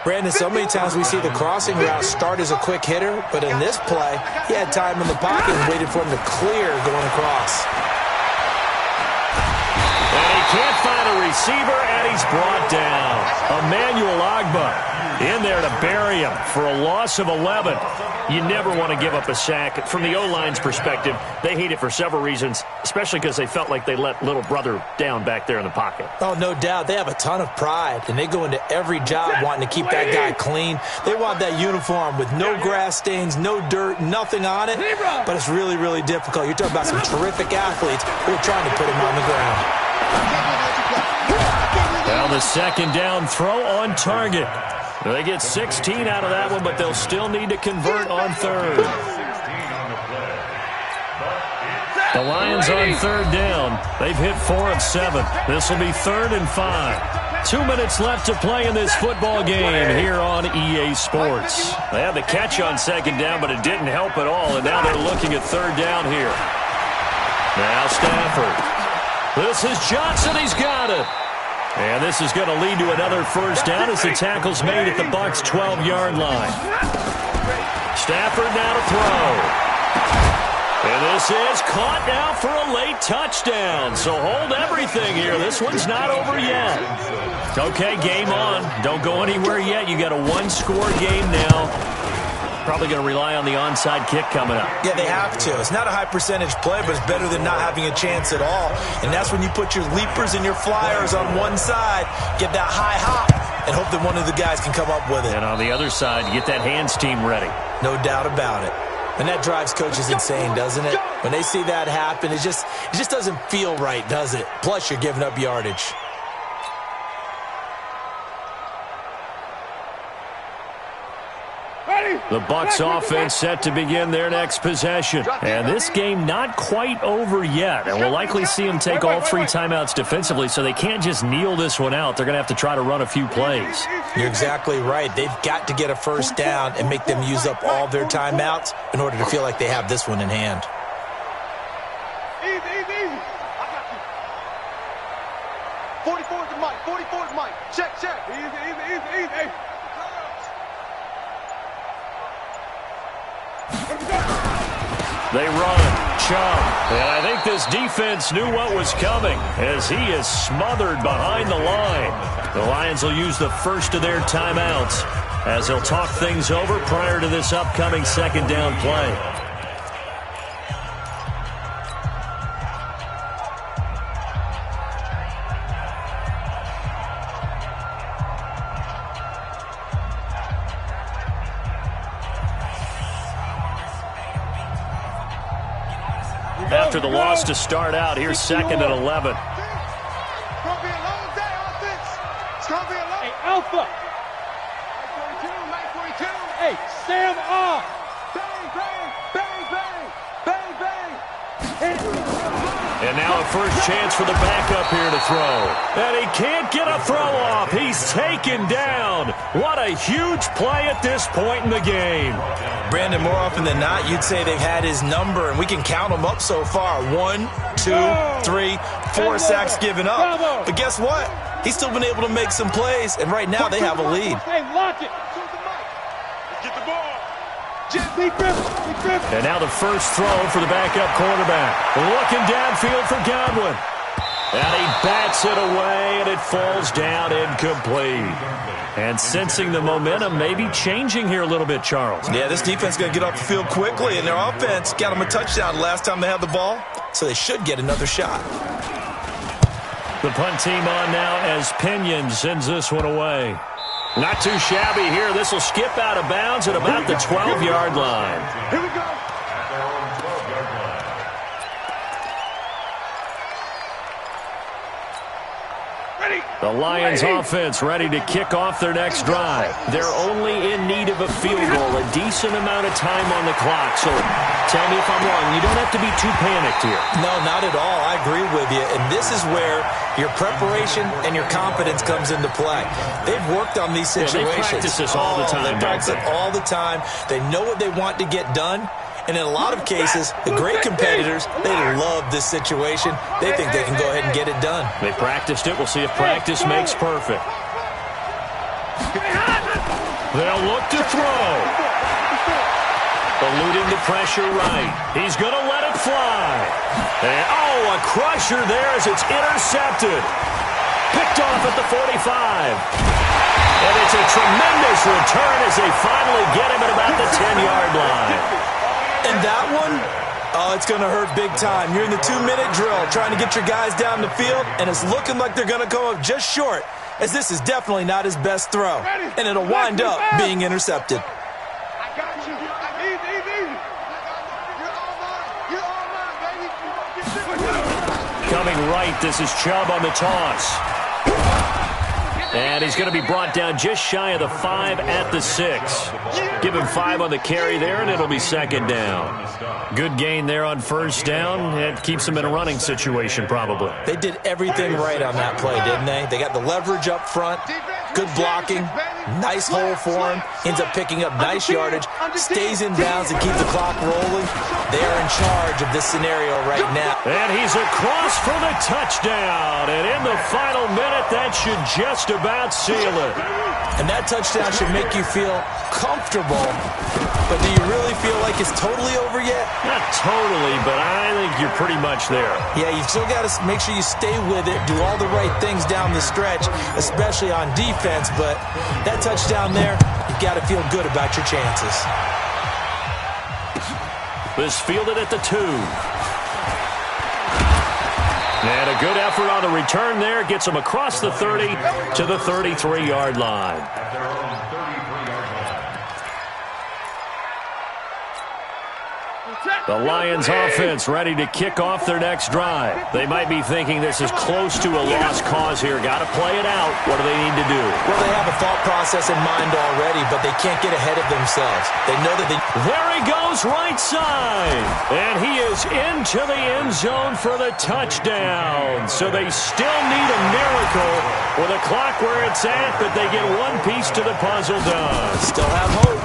[SPEAKER 7] Brandon, so many times we see the crossing route start as a quick hitter, but in this play, he had time in the pocket and waited for him to clear going across.
[SPEAKER 5] And he can't find a receiver, and he's brought down. Emmanuel Ogbah in there to bury him for a loss of 11. You never want to give up a sack. From the O-line's perspective, they hate it for several reasons, especially because they felt like they let little brother down back there in the pocket.
[SPEAKER 7] Oh, no doubt. They have a ton of pride, and they go into every job wanting to keep that guy clean. They want that uniform with no grass stains, no dirt, nothing on it. But it's really, really difficult. You're talking about some terrific athletes who are trying to put him on the ground.
[SPEAKER 5] Now the 2nd down throw on target. They get 16 out of that one, but they'll still need to convert on 3rd. The Lions on 3rd down. They've hit 4 of 7. This will be 3rd and 5. 2 minutes left to play in this football game here on EA Sports. They had the catch on 2nd down, but it didn't help at all, and now they're looking at 3rd down here. Now Stafford. This is Johnson. He's got it. And this is going to lead to another 1st down as the tackle's made at the Bucs' 12-yard line. Stafford now to throw. And this is caught now for a late touchdown. So hold everything here. This one's not over yet. Okay, game on. Don't go anywhere yet. You got a 1-score game now. Probably going to rely on the onside kick coming up.
[SPEAKER 7] Yeah, they have to. It's not a high percentage play, but it's better than not having a chance at all. And that's when you put your leapers and your flyers on one side, get that high hop, and hope that one of the guys can come up with it.
[SPEAKER 5] And on the other side, you get that hands team ready.
[SPEAKER 7] No doubt about it. And that drives coaches insane, doesn't it? When they see that happen, it just doesn't feel right, does it? Plus, you're giving up yardage.
[SPEAKER 5] The Bucs offense set to begin their next possession. And this game not quite over yet. And we'll likely see them take all 3 timeouts defensively, so they can't just kneel this one out. They're going to have to try to run a few plays.
[SPEAKER 7] You're exactly right. They've got to get a first down and make them use up all their timeouts in order to feel like they have this one in hand.
[SPEAKER 6] Easy, easy, easy. I got you. 44 is the mic. 44 is the mic. Check, check. Easy, easy, easy, easy. Hey.
[SPEAKER 5] They run, Chubb, and I think this defense knew what was coming as he is smothered behind the line. The Lions will use the first of their timeouts as they'll talk things over prior to this upcoming second down play. After the loss to start out, here's 2nd and 11.
[SPEAKER 6] It's going to be a long day, offense. It's going to be a long day. Hey, Alpha. 942, 942. Hey, Sam off. Bang, bang, bang, bang, bang, bang.
[SPEAKER 5] And now a first chance for the backup here to throw. And he can't get a throw off. He's taken down. What a huge play at this point in the game.
[SPEAKER 7] Brandon, more often than not, you'd say they've had his number, and we can count them up so far. 1, 2, 3, 4 sacks given up. But guess what? He's still been able to make some plays, and right now they have a lead.
[SPEAKER 6] Hey, lock it. Get the ball.
[SPEAKER 5] And now the first throw for the backup quarterback. Looking downfield for Godwin. And he bats it away, and it falls down incomplete. And sensing the momentum maybe changing here a little bit, Charles.
[SPEAKER 7] Yeah, this defense is going to get off the field quickly, and their offense got them a touchdown last time they had the ball, so they should get another shot.
[SPEAKER 5] The punt team on now as Pinion sends this one away. Not too shabby here. This will skip out of bounds at about the 12-yard line.
[SPEAKER 6] Here we go.
[SPEAKER 5] The Lions offense ready to kick off their next drive. They're only in need of a field goal, a decent amount of time on the clock. So tell me if I'm wrong. You don't have to be too panicked here.
[SPEAKER 7] No, not at all. I agree with you. And this is where your preparation and your confidence comes into play. They've worked on these situations.
[SPEAKER 5] They practice this all the time.
[SPEAKER 7] They practice it all the time. They know what they want to get done. And in a lot of cases, the great competitors, they love this situation. They think they can go ahead and get it done.
[SPEAKER 5] They practiced it. We'll see if practice makes perfect. They'll look to throw. Eluding the pressure right. He's going to let it fly. And, a crusher there as it's intercepted. Picked off at the 45. And it's a tremendous return as they finally get him at about the 10-yard line.
[SPEAKER 7] And that one, it's going to hurt big time. You're in the 2-minute drill trying to get your guys down the field, and it's looking like they're going to come up just short, as this is definitely not his best throw. And it'll wind up being intercepted.
[SPEAKER 6] I got you. Easy, easy. You're all mine. You're all mine, baby.
[SPEAKER 5] Coming right, this is Chubb on the toss. And he's going to be brought down just shy of the 5 at the 6. Give him 5 on the carry there, and it'll be second down. Good gain there on first down. It keeps them in a running situation, probably.
[SPEAKER 7] They did everything right on that play, didn't they? They got the leverage up front, good blocking, nice hole for him. Ends up picking up nice yardage, stays in bounds and keeps the clock rolling. They are in charge of this scenario right now.
[SPEAKER 5] And he's across for the touchdown. And in the final minute, that should just about seal it.
[SPEAKER 7] And that touchdown should make you feel comfortable. But do you really feel like it's totally over yet?
[SPEAKER 5] Not totally, but I think you're pretty much there.
[SPEAKER 7] Yeah, you still got to make sure you stay with it, do all the right things down the stretch, especially on defense. But that touchdown there, you've got to feel good about your chances.
[SPEAKER 5] This fielded at the 2. And a good effort on the return there. Gets him across the 30 to the 33-yard line. The Lions offense ready to kick off their next drive. They might be thinking this is close to a lost cause here. Got to play it out. What do they need to do?
[SPEAKER 7] Well, they have a thought process in mind already, but they can't get ahead of themselves. They know that they...
[SPEAKER 5] There he goes, right side. And he is into the end zone for the touchdown. So they still need a miracle with a clock where it's at, but they get one piece to the puzzle done.
[SPEAKER 7] Still have hope.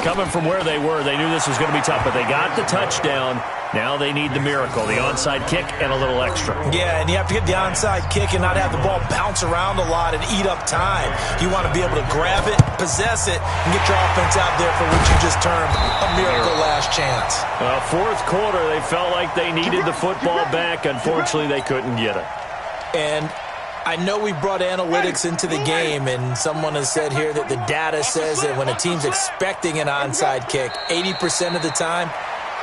[SPEAKER 5] Coming from where they were, they knew this was going to be tough, but they got the touchdown. Now they need the miracle, the onside kick and a little extra.
[SPEAKER 7] Yeah, and you have to get the onside kick and not have the ball bounce around a lot and eat up time. You want to be able to grab it, possess it, and get your offense out there for what you just termed a miracle last chance.
[SPEAKER 5] Fourth quarter, they felt like they needed the football back. Unfortunately, they couldn't get it.
[SPEAKER 7] And I know we brought analytics into the game, and someone has said here that the data says that when a team's expecting an onside kick, 80% of the time,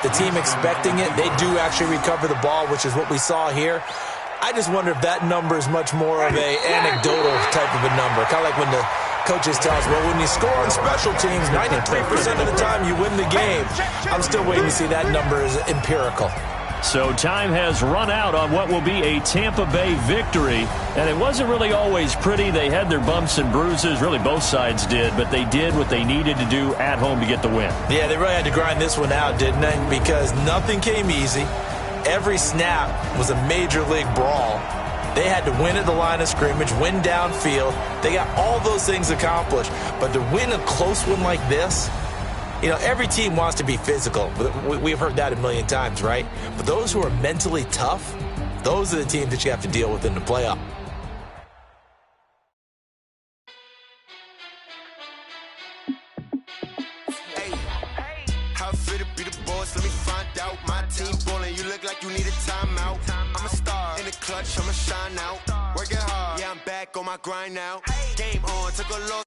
[SPEAKER 7] the team expecting it, they do actually recover the ball, which is what we saw here. I just wonder if that number is much more of a anecdotal type of a number. Kind of like when the coaches tell us, well, when you score on special teams, 93% of the time you win the game. I'm still waiting to see that number is empirical.
[SPEAKER 5] So time has run out on what will be a Tampa Bay victory. And it wasn't really always pretty. They had their bumps and bruises. Really, both sides did. But they did what they needed to do at home to get the win. Yeah, they really had to grind this one out, didn't they? Because nothing came easy. Every snap was a major league brawl. They had to win at the line of scrimmage, win downfield. They got all those things accomplished. But to win a close one like this, you know, every team wants to be physical. We've heard that a million times, right? But those who are mentally tough, those are the teams that you have to deal with in the playoff.
[SPEAKER 9] Hey, how fit to be the boss? Let me find out. My team ballin', you look like you need a timeout. I'm a star in the clutch, I'ma shine out. Working hard, yeah, I'm back on my grind now. Game on, took a loss.